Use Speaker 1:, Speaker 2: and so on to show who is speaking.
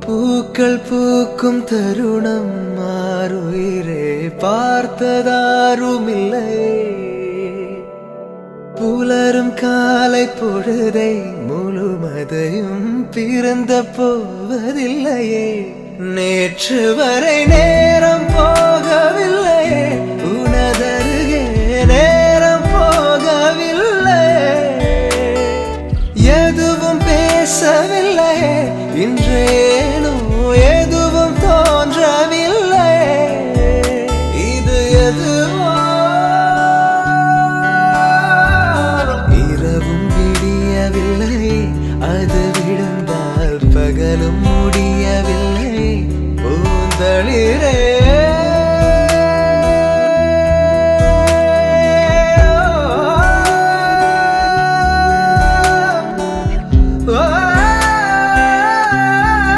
Speaker 1: பூக்கள் பூக்கும் தருணம் மாறுயிரே பார்த்ததாருமில்லை. புலரும் காலை பொழுதை முழுமதையும் பிறந்த போவதில்லையே. நேற்று வரை நேரம் போகவில்லையே, உனதருகே நேரம் போகவில்லை. எதுவும் பேசவில்லையே, இன்றேனோ எதுவும் தோன்றவில்லை. இது எதுவோ இரவும் விடியவில்லை, அது விழுந்தால் பகலும் முடியவில்லை. பூந்தளிரே